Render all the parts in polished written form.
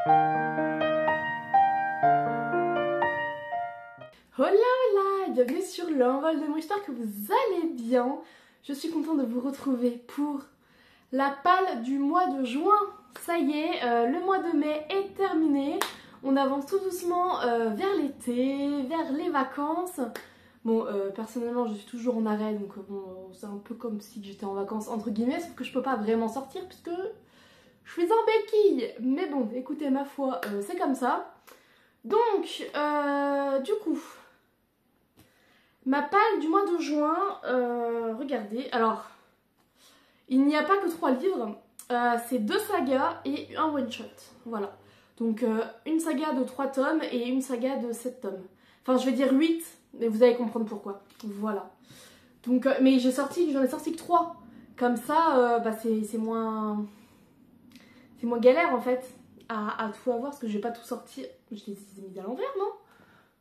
Hola hola, bienvenue sur l'envol de mon histoire, que vous allez bien. Je suis contente de vous retrouver pour la palle du mois de juin. Ça y est, le mois de mai est terminé. On avance tout doucement vers l'été, vers les vacances. Bon, personnellement, je suis toujours en arrêt, donc bon, c'est un peu comme si j'étais en vacances entre guillemets, sauf que je peux pas vraiment sortir puisque je suis en béquille. Mais bon, écoutez, ma foi, c'est comme ça. Donc, du coup, ma palle du mois de juin, regardez, alors, il n'y a pas que 3 livres, c'est 2 sagas et un one-shot, voilà. Donc, une saga de 3 tomes et une saga de 7 tomes. Enfin, je vais dire 8, mais vous allez comprendre pourquoi, voilà. Donc, mais j'en ai sorti que 3, comme ça, bah, c'est moins galère en fait à tout avoir, parce que je vais pas tout sortir. Je les ai mis à l'envers, non?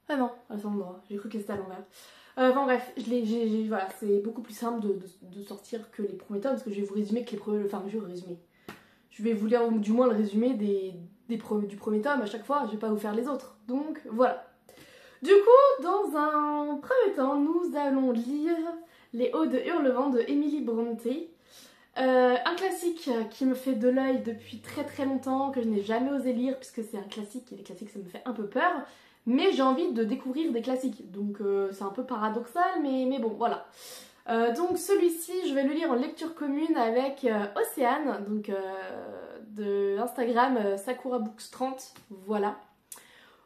Ah non, à l'endroit, j'ai cru que c'était à l'envers. Enfin bref, voilà, c'est beaucoup plus simple de sortir que les premiers tomes, parce que je vais vous résumer que les premiers... Enfin, je vais vous lire du moins le résumé du premier tome à chaque fois, je vais pas vous faire les autres. Donc voilà. Du coup, dans un premier temps, nous allons lire Les Hauts de Hurlevent de Emily Brontë. Un classique qui me fait de l'œil depuis très très longtemps, que je n'ai jamais osé lire puisque c'est un classique et les classiques ça me fait un peu peur, mais j'ai envie de découvrir des classiques, donc c'est un peu paradoxal, mais bon voilà. Donc celui-ci je vais le lire en lecture commune avec Océane, donc de Instagram Sakura Books 30, voilà.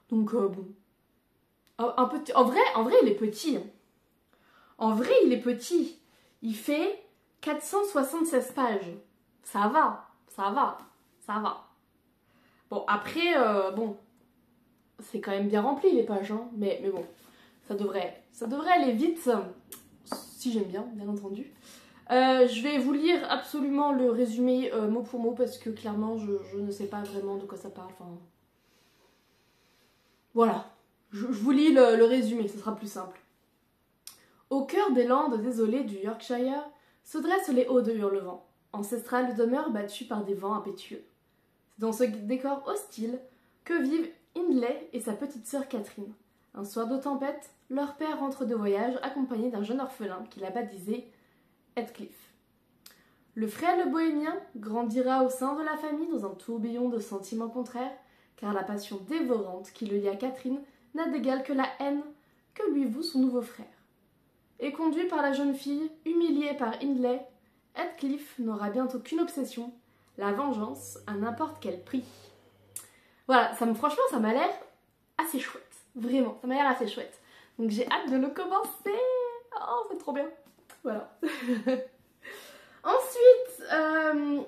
Donc bon, un peu, en vrai il est petit, hein. En vrai il est petit, il fait 476 pages. Ça va, ça va, ça va. Bon, après, bon, c'est quand même bien rempli les pages, hein, mais bon, ça devrait aller vite, si j'aime bien, bien entendu. Je vais vous lire absolument le résumé mot pour mot, parce que clairement, je ne sais pas vraiment de quoi ça parle, enfin... Voilà, je vous lis le résumé, ce sera plus simple. Au cœur des landes désolées du Yorkshire, se dressent les Hauts de Hurlevent, ancestrale demeure battue par des vents impétueux. C'est dans ce décor hostile que vivent Hindley et sa petite sœur Catherine. Un soir de tempête, leur père rentre de voyage accompagné d'un jeune orphelin qu'il a baptisé Heathcliff. Le frêle bohémien grandira au sein de la famille dans un tourbillon de sentiments contraires, car la passion dévorante qui le lie à Catherine n'a d'égal que la haine que lui voue son nouveau frère. Et conduit par la jeune fille, humiliée par Hindley, Heathcliff n'aura bientôt qu'une obsession, la vengeance à n'importe quel prix. Voilà, franchement ça m'a l'air assez chouette, vraiment, ça m'a l'air assez chouette. Donc j'ai hâte de le commencer, oh c'est trop bien, voilà. Ensuite,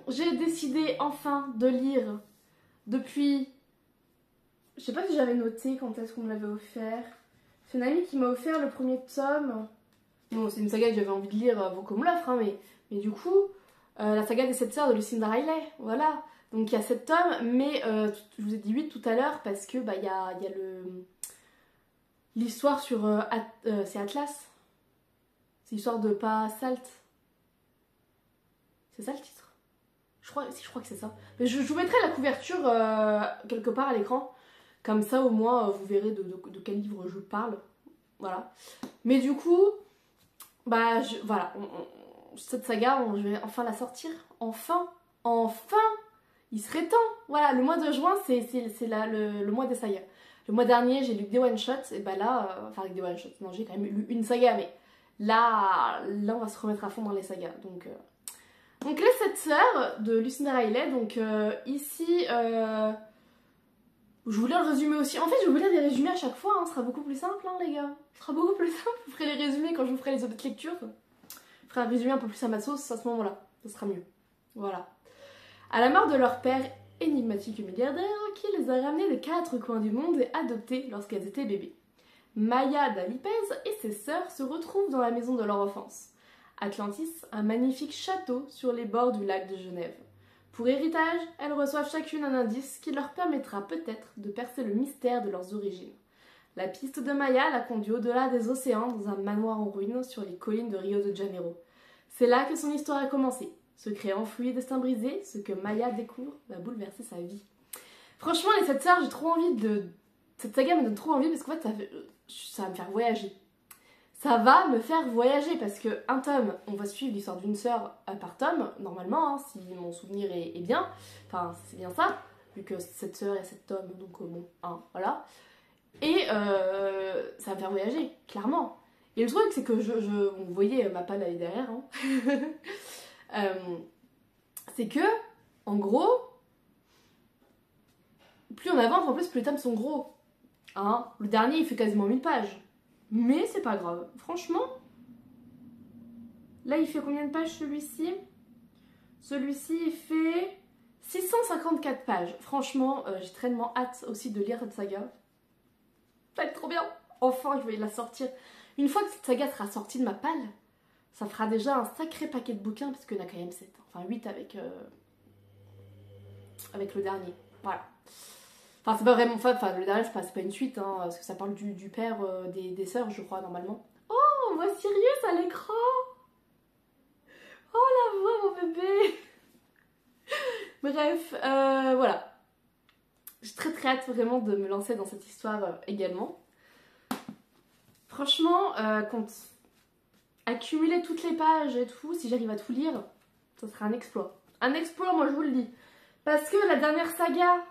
j'ai décidé enfin de lire depuis, je sais pas si j'avais noté quand est-ce qu'on me l'avait offert, c'est une amie qui m'a offert le premier tome. Bon, c'est une saga que j'avais envie de lire avant qu'on me l'offre, hein, mais du coup, la saga des 7 sœurs de Lucinda Riley, voilà. Donc il y a 7 tomes, mais je vous ai dit 8 tout à l'heure parce que bah, y a l'histoire sur... c'est Atlas. C'est l'histoire de pas Salt. C'est ça le titre? Je crois que c'est ça. Mais je vous mettrai la couverture quelque part à l'écran. Comme ça au moins vous verrez de quel livre je parle. Voilà. Mais du coup... Bah voilà, cette saga, je vais enfin la sortir, enfin, il serait temps. Voilà, le mois de juin, c'est le mois des sagas. Le mois dernier, j'ai lu que des one-shots, et bah là, enfin avec des one-shots, non, j'ai quand même lu une saga, mais là, on va se remettre à fond dans les sagas. Donc les 7 sœurs de Lucinda Riley, donc ici, je voulais le résumer aussi. En fait, je vais vous lire des résumés à chaque fois, hein. Ce sera beaucoup plus simple, hein, les gars. Ce sera beaucoup plus simple. Je vous ferai les résumés quand je vous ferai les autres lectures. Je ferai un résumé un peu plus à ma sauce à ce moment-là. Ce sera mieux. Voilà. À la mort de leur père, énigmatique milliardaire, qui les a ramenés des 4 coins du monde et adoptés lorsqu'elles étaient bébés. Maya d'Alipez et ses sœurs se retrouvent dans la maison de leur enfance. Atlantis, un magnifique château sur les bords du lac de Genève. Pour héritage, elles reçoivent chacune un indice qui leur permettra peut-être de percer le mystère de leurs origines. La piste de Maya la conduit au-delà des océans dans un manoir en ruine sur les collines de Rio de Janeiro. C'est là que son histoire a commencé. Secret enfoui, destin brisé, ce que Maya découvre va bouleverser sa vie. Franchement, les 7 sœurs, j'ai trop envie de... Cette saga me donne trop envie parce qu'en fait, ça va me faire voyager. Ça va me faire voyager parce que un tome, on va suivre l'histoire d'une sœur par tome, normalement, hein, si mon souvenir est bien. Enfin, c'est bien ça, vu que cette sœur et 7 tomes, donc bon, hein, voilà. Et ça va me faire voyager, clairement. Et le truc, c'est que vous voyez ma palle, elle est derrière, hein. C'est que, en gros, plus on avance, en plus, plus les tomes sont gros. Hein, le dernier, il fait quasiment 1000 pages. Mais c'est pas grave. Franchement, là, il fait combien de pages celui-ci? Celui-ci, il fait 654 pages. Franchement, j'ai tellement hâte aussi de lire cette saga. Ça va être trop bien. Enfin, je vais la sortir. Une fois que cette saga sera sortie de ma palle, ça fera déjà un sacré paquet de bouquins, parce qu'il y en a quand même 7. Enfin, 8 avec le dernier. Voilà. Enfin, c'est pas vraiment... Enfin, le dernier, c'est pas une suite, hein, parce que ça parle du père des sœurs, je crois, normalement. Oh, on voit Sirius à l'écran. Oh, la voix, mon bébé. Bref, voilà. J'ai très très hâte vraiment de me lancer dans cette histoire également. Franchement, quand accumuler toutes les pages et tout, si j'arrive à tout lire, ça sera un exploit. Un exploit, moi je vous le dis. Parce que la dernière saga,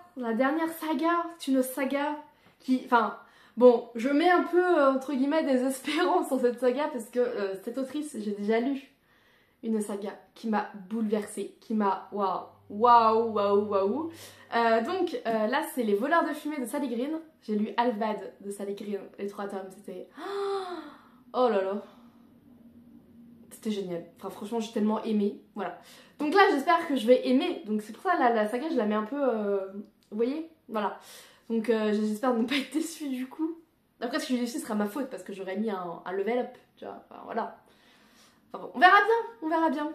c'est une saga qui... Enfin, bon, je mets un peu, entre guillemets, des espérances dans cette saga parce que cette autrice, j'ai déjà lu une saga qui m'a bouleversée, qui m'a... Waouh. Donc, là, c'est Les voleurs de fumée de Sally Green. J'ai lu Half-Bad de Sally Green, les 3 tomes, c'était... Oh là là. C'était génial. Enfin, franchement, j'ai tellement aimé. Voilà. Donc là, j'espère que je vais aimer. Donc c'est pour ça, la saga, je la mets un peu... Vous voyez? Voilà. Donc j'espère ne pas être déçue du coup. Après, si je suis déçue, ce sera ma faute parce que j'aurais mis un level up. Tu vois, enfin, voilà. Enfin, bon, on verra bien.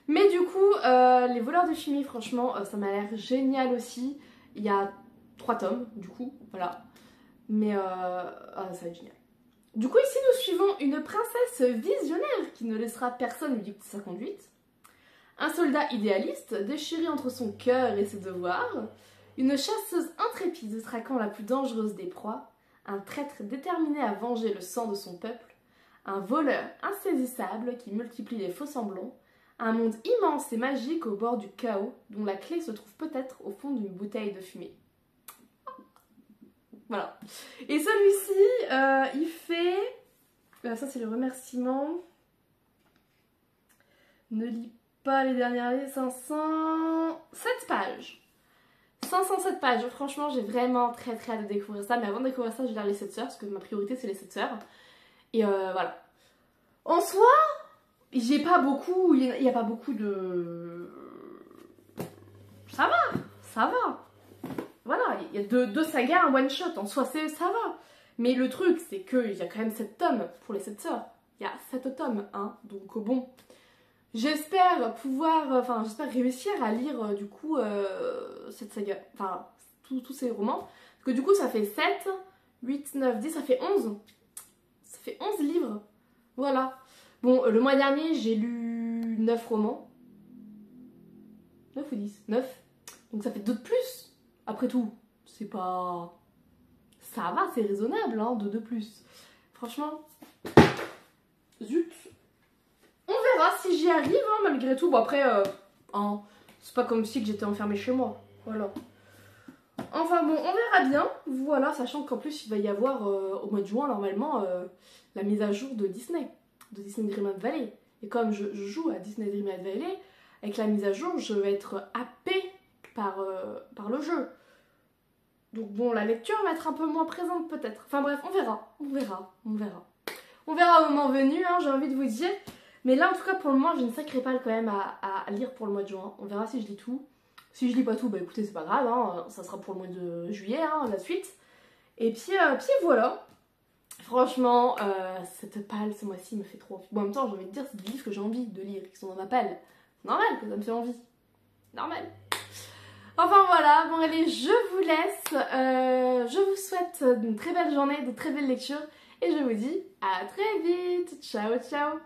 Mais du coup, Les voleurs de fumée, franchement, ça m'a l'air génial aussi. Il y a 3 tomes, du coup, voilà. Mais ça va être génial. Du coup, ici, nous suivons une princesse visionnaire qui ne laissera personne lui dicter sa conduite. Un soldat idéaliste, déchiré entre son cœur et ses devoirs. Une chasseuse intrépide traquant la plus dangereuse des proies. Un traître déterminé à venger le sang de son peuple. Un voleur insaisissable qui multiplie les faux-semblants. Un monde immense et magique au bord du chaos, dont la clé se trouve peut-être au fond d'une bouteille de fumée. Voilà. Et celui-ci, il fait... ça, c'est le remerciement. Ne lis pas les dernières 507 pages. 507 pages. Franchement, j'ai vraiment très très hâte de découvrir ça. Mais avant de découvrir ça, je vais lire les 7 sœurs, parce que ma priorité, c'est les 7 sœurs. Et voilà. En soi, j'ai pas beaucoup... Il n'y a pas beaucoup de... Ça va. Voilà, il y a deux sagas, un one shot, en soi ça va. Mais le truc, c'est qu'il y a quand même 7 tomes pour les 7 sœurs. Il y a 7 tomes, hein, donc bon. J'espère pouvoir, enfin j'espère réussir à lire du coup cette saga, enfin tous ces romans. Parce que du coup ça fait 7, 8, 9, 10, ça fait 11. Ça fait 11 livres, voilà. Bon, le mois dernier j'ai lu 9 romans. 9 ou 10 9. Donc ça fait 2 de plus. Après tout, c'est pas... Ça va, c'est raisonnable, hein, de plus. Franchement, zut. On verra si j'y arrive, hein, malgré tout. Bon, après, hein, c'est pas comme si que j'étais enfermée chez moi. Voilà. Enfin bon, on verra bien. Voilà, sachant qu'en plus, il va y avoir, au mois de juin, normalement, la mise à jour de Disney Dreamlight Valley. Et comme je joue à Disney Dreamlight Valley, avec la mise à jour, je vais être happée par le jeu. Donc bon, la lecture va être un peu moins présente peut-être. Enfin bref, on verra. On verra au moment venu, hein, j'ai envie de vous dire. Mais là, en tout cas, pour le moment, j'ai une sacrée palle quand même à lire pour le mois de juin. On verra si je lis tout. Si je lis pas tout, bah écoutez, c'est pas grave, hein, ça sera pour le mois de juillet, hein, la suite. Et puis voilà. Franchement, cette palle, ce mois-ci, me fait trop envie. Bon, en même temps, j'ai envie de dire, c'est des livres que j'ai envie de lire, qui sont dans ma palle. C'est normal que ça me fait envie. Normal. Enfin voilà, bon allez, je vous laisse. Je vous souhaite une très belle journée, de très belles lectures. Et je vous dis à très vite. Ciao, ciao.